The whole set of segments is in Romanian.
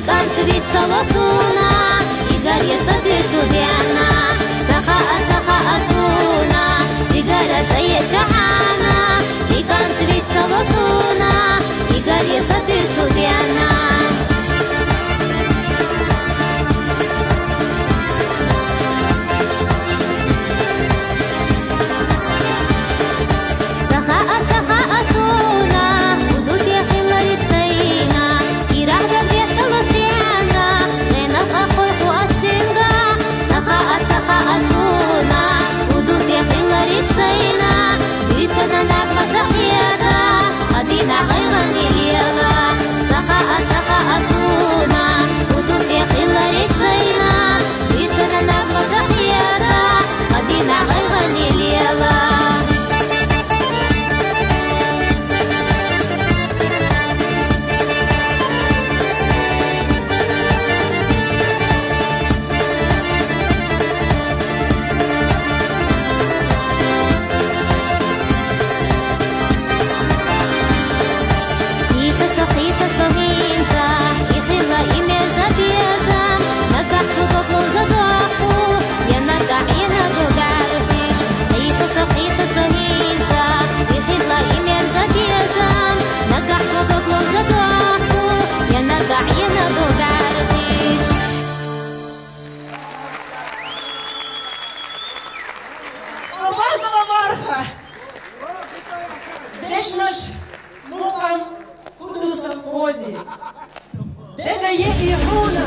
Икантвица лосуна, Игорье сатвицудяна, Цаха асуна, Сигара цаечахана, Икантвица лосуна, Игорье сатвицудяна. Де ж наш мукам кудруса возі? Де дає ігруна?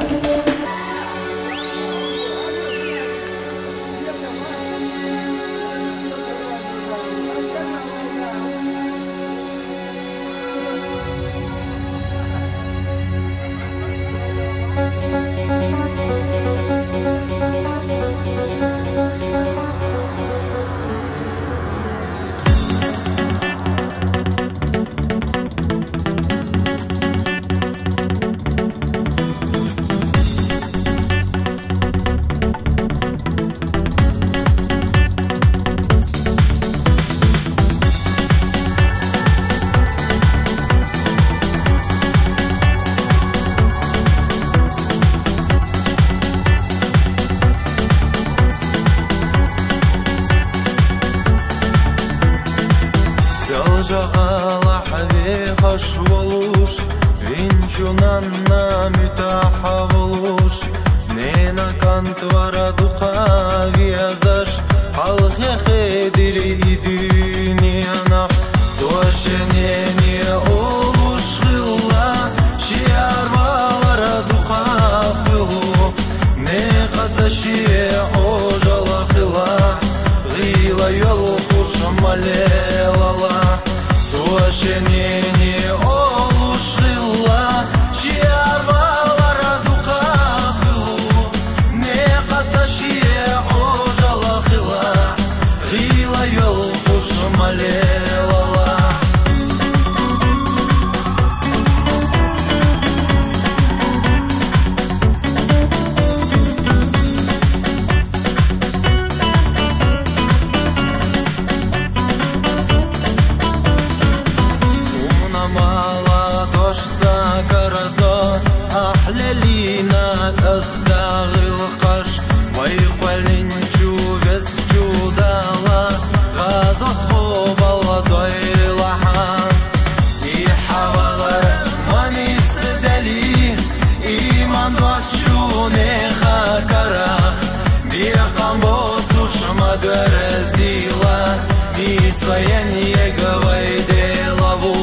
Винчунанна мютаха волуш Нена кантвара духа вязаш Халхе хедири дюниянах Суашенение олуш хилла Шиарвалара духа хилу Не хацашие ожала хилла Гила йол хуш малелала Суашенение олуш хилла Своение гавайде лаву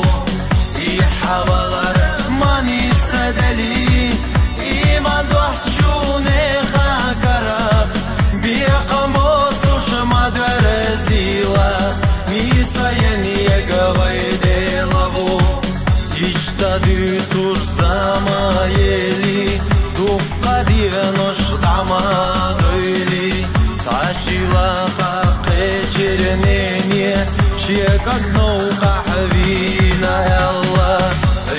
И хавалар мани садали И мадвахчуне хакарах Биякамоцу шмадверезила И своение гавайде лаву Иштады туш замаели Дукка диенош дамадыли Ташила хакы чернение Чекак наука хавина Элла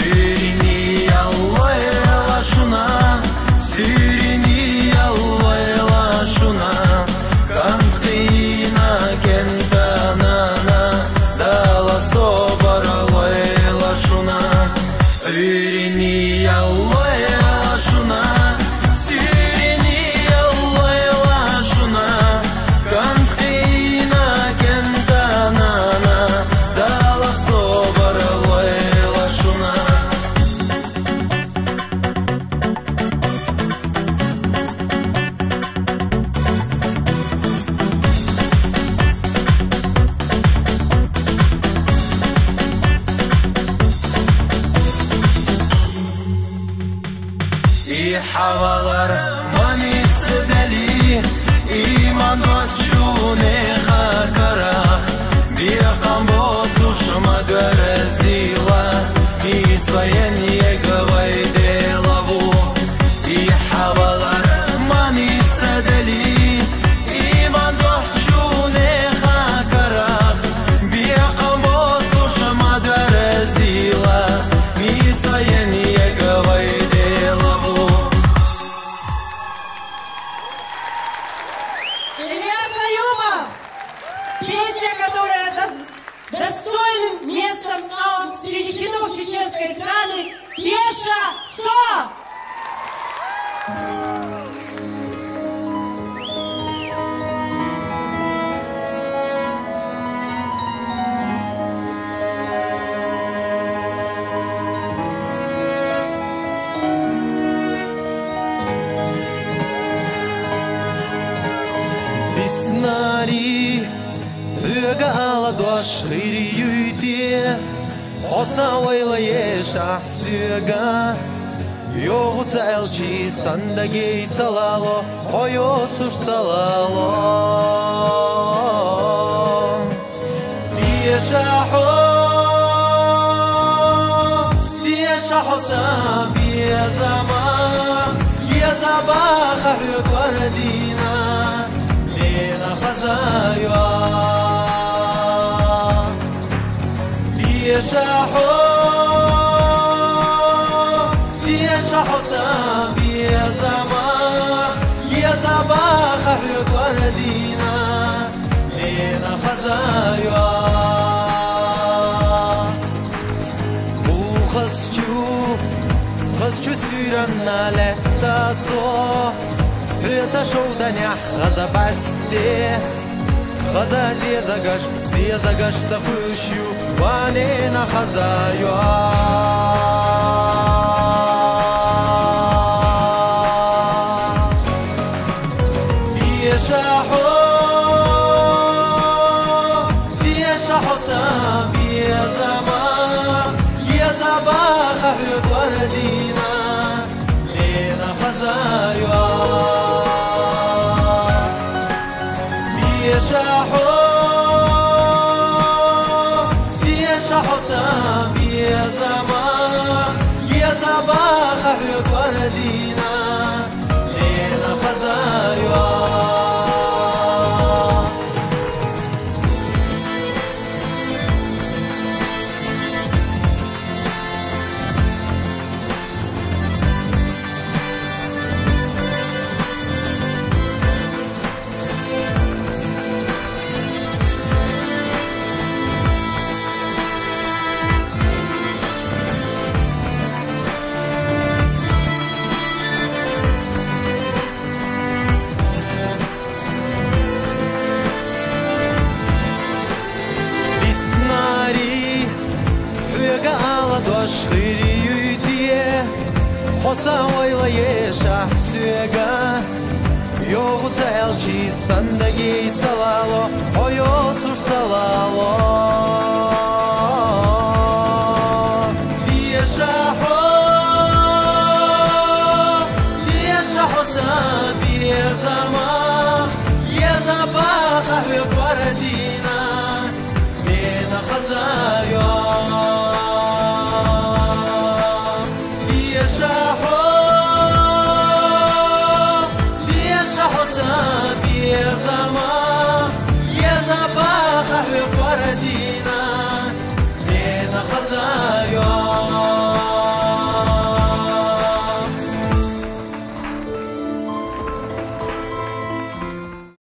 Ирини Алла Элла шуна Сирини Алла Элла шуна Кантхина кентанана Дала собара Элла шуна Ирини Алла Элла шуна havalar manisi deli iman doçune hakarah biaqam botushma dörzila isvayen yegavay delavu i havalar manisi deli iman doçune hakarah biaqam botushma dörzila isvayen yegavay delavu. Песня, которая достойным местом стала среди хитов чеченской эстрады «Теша Со». Веснари Röga dosh khiriyuite Osa wayla yeshah syöga Yoğuta elçi sandagi talalo Hoyotur salalo Diyeshaho sa biyazama Yezabaha hükwardina Lena khazaywa Diyeshaho sabi yazama Yezabaha hükwardina Lena khazaywa Bu khazchu syranna lehta so Hüta shoudanях khazabasti Khaza ziyazagash tafushu Wanena khazaywa Diyeshaho sabi yazama Yezabaha hükwardina Lena khazaywa Diyeshaho sabi yazama Yezabaha hükwardina Lena khazaywa dosh khiriyuite Osa wayla yeshah syöga Yoğuta elçi sandagi talalo Hoyotur salalo Diyeshaho sabi yazama Yezabaha hükwardina